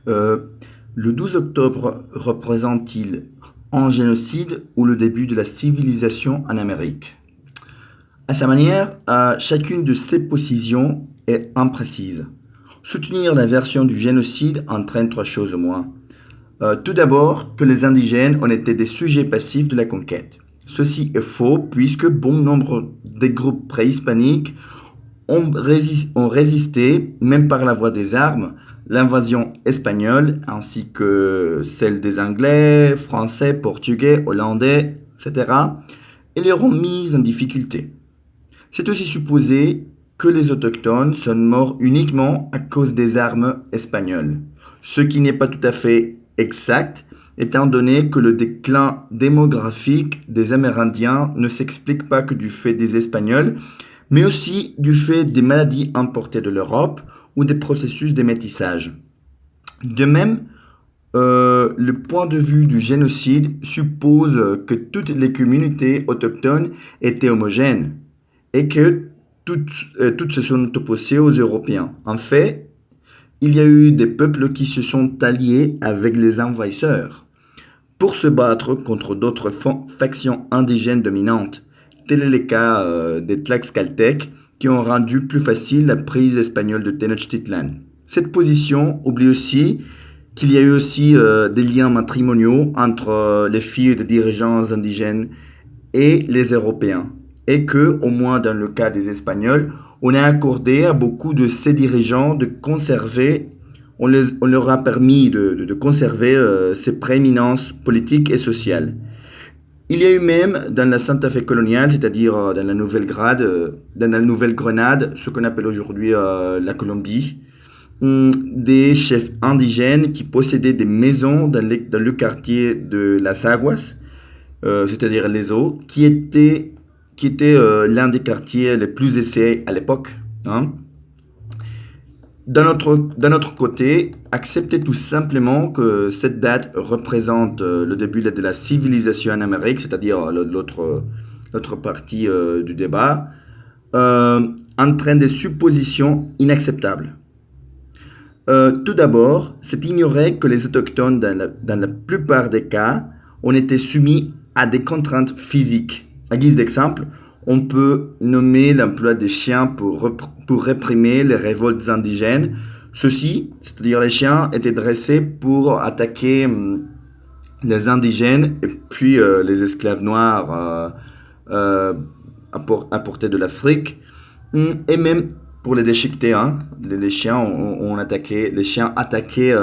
Euh, le 12 octobre représente-t-il un génocide ou le début de la civilisation en Amérique? À sa manière, chacune de ces positions est imprécise. Soutenir la version du génocide entraîne trois choses au moins. Tout d'abord, que les indigènes ont été des sujets passifs de la conquête. Ceci est faux puisque bon nombre des groupes préhispaniques ont résisté, même par la voie des armes, l'invasion espagnole ainsi que celle des Anglais, Français, Portugais, Hollandais, etc. et les ont mis en difficulté. C'est aussi supposé que les autochtones sont morts uniquement à cause des armes espagnoles, ce qui n'est pas tout à fait exact, étant donné que le déclin démographique des Amérindiens ne s'explique pas que du fait des Espagnols, mais aussi du fait des maladies importées de l'Europe ou des processus de métissage. De même, le point de vue du génocide suppose que toutes les communautés autochtones étaient homogènes et que toutes se sont opposées aux Européens. En fait, il y a eu des peuples qui se sont alliés avec les envahisseurs pour se battre contre d'autres factions indigènes dominantes. Tel est le cas des Tlaxcaltèques qui ont rendu plus facile la prise espagnole de Tenochtitlan. Cette position oublie aussi qu'il y a eu aussi des liens matrimoniaux entre les filles des dirigeants indigènes et les Européens. Et que, au moins dans le cas des Espagnols, on a accordé à beaucoup de ces dirigeants de conserver, on leur a permis de conserver ces prééminences politiques et sociales. Il y a eu même dans la Santa Fe coloniale, c'est-à-dire dans la Nouvelle-Grenade, ce qu'on appelle aujourd'hui la Colombie, des chefs indigènes qui possédaient des maisons dans le quartier de Las Aguas, c'est-à-dire les eaux, qui était l'un des quartiers les plus aisés à l'époque, hein. D'un autre côté, accepter tout simplement que cette date représente le début de la civilisation en Amérique, c'est-à-dire l'autre partie du débat, entraîne des suppositions inacceptables. Tout d'abord, c'est ignorer que les autochtones, dans la plupart des cas, ont été soumis à des contraintes physiques. À guise d'exemple, on peut nommer l'emploi des chiens pour réprimer les révoltes indigènes. Ceux-ci, c'est-à-dire les chiens, étaient dressés pour attaquer les indigènes et puis les esclaves noirs apportés de l'Afrique, et même pour les déchiqueter, hein. Les chiens les chiens attaquaient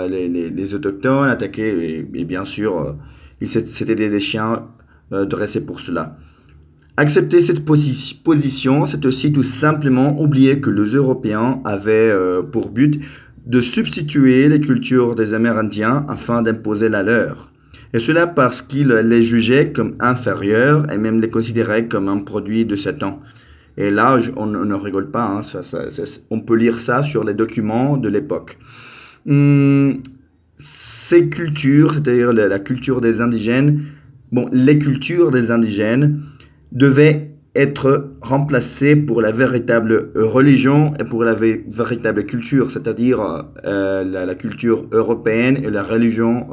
les autochtones, attaquaient et bien sûr, c'était des chiens dressés pour cela. Accepter cette position, c'est aussi tout simplement oublier que les Européens avaient pour but de substituer les cultures des Amérindiens afin d'imposer la leur. Et cela parce qu'ils les jugeaient comme inférieurs et même les considéraient comme un produit de Satan. Et là, on ne rigole pas, hein, on peut lire ça sur les documents de l'époque. Ces cultures, c'est-à-dire la culture des indigènes, les cultures des indigènes devaient être remplacées pour la véritable religion et pour la véritable culture, c'est-à-dire la culture européenne et la religion,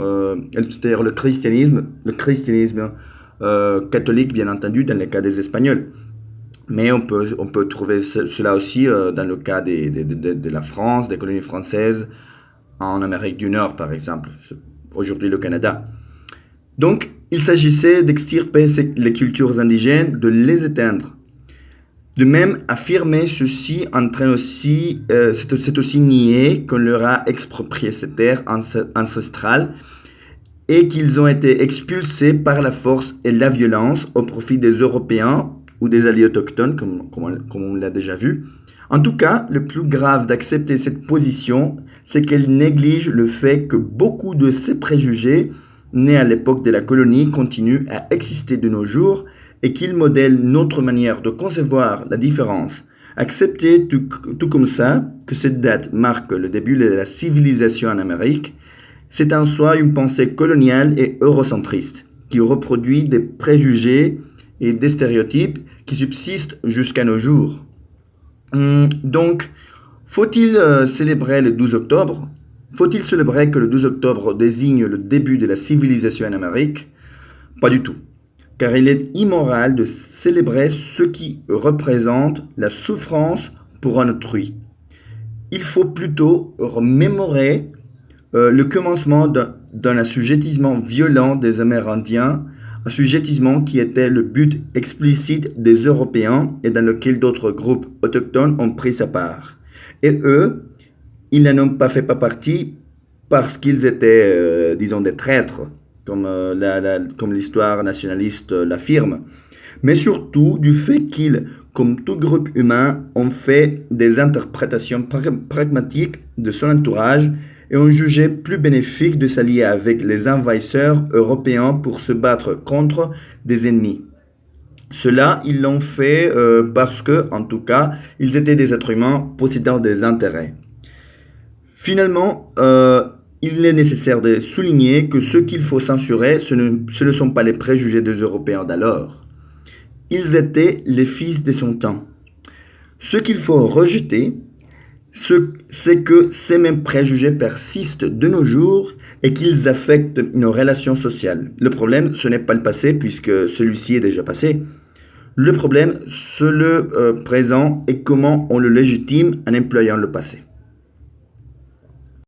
c'est-à-dire le christianisme catholique, bien entendu, dans le cas des Espagnols. Mais on peut trouver cela aussi dans le cas de la France, des colonies françaises, en Amérique du Nord, par exemple, aujourd'hui le Canada. Donc, il s'agissait d'extirper les cultures indigènes, de les éteindre. De même, affirmer ceci entraîne aussi, c'est aussi nier qu'on leur a exproprié ces terres ancestrales et qu'ils ont été expulsés par la force et la violence au profit des Européens ou des alliés autochtones, comme on l'a déjà vu. En tout cas, le plus grave d'accepter cette position, c'est qu'elle néglige le fait que beaucoup de ces préjugés nés à l'époque de la colonie continuent à exister de nos jours et qu'ils modèlent notre manière de concevoir la différence. Accepter tout comme ça que cette date marque le début de la civilisation en Amérique, c'est en soi une pensée coloniale et eurocentriste qui reproduit des préjugés et des stéréotypes qui subsistent jusqu'à nos jours. Donc, faut-il célébrer le 12 octobre? Faut-il célébrer que le 12 octobre désigne le début de la civilisation en Amérique? Pas du tout, car il est immoral de célébrer ce qui représente la souffrance pour un autrui. Il faut plutôt remémorer le commencement d'un assujettissement violent des Amérindiens, assujettissement qui était le but explicite des Européens et dans lequel d'autres groupes autochtones ont pris sa part. Et eux, ils n'en ont pas fait partie parce qu'ils étaient, disons, des traîtres, comme l'histoire nationaliste l'affirme, mais surtout du fait qu'ils, comme tout groupe humain, ont fait des interprétations pragmatiques de son entourage et ont jugé plus bénéfique de s'allier avec les envahisseurs européens pour se battre contre des ennemis. Cela, ils l'ont fait parce que, en tout cas, ils étaient des êtres humains possédant des intérêts. Finalement, il est nécessaire de souligner que ce qu'il faut censurer, ce ne sont pas les préjugés des Européens d'alors. Ils étaient les fils de son temps. Ce qu'il faut rejeter, c'est que ces mêmes préjugés persistent de nos jours et qu'ils affectent nos relations sociales. Le problème, ce n'est pas le passé, puisque celui-ci est déjà passé. Le problème, c'est le présent et comment on le légitime en employant le passé.